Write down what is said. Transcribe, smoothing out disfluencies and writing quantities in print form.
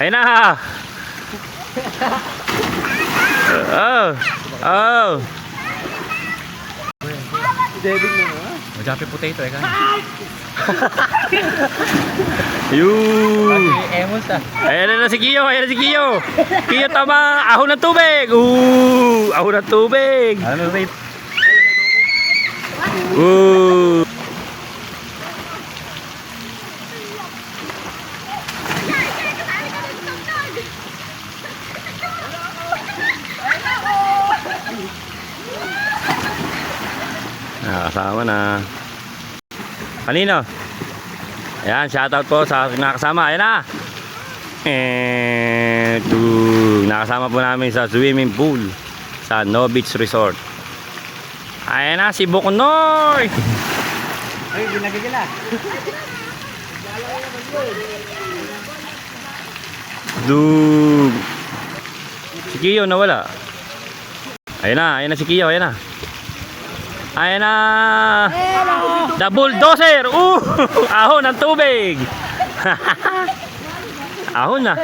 Ayun na. Oh. Oh. David na mo. Majapi potato eh kan. Yun. Emos ah. Ayan na si Kiyo, ayan na si Kiyo. Kiyo tama, ahon ng tubig. Ahon ng tubig. Ano rate? Nakasama na. Kanino? Ayan, shoutout po sa nakasama. Ayan na. Nakasama po namin sa swimming pool sa No Beach Resort. Ayan na si Bukonoy. Ay, ginagagala. Dug. Si Kiyo nawala. Ayan na si Kiyo, ayan na. Ayan na. The bulldozer. Ahon ng tubig. Ahon na.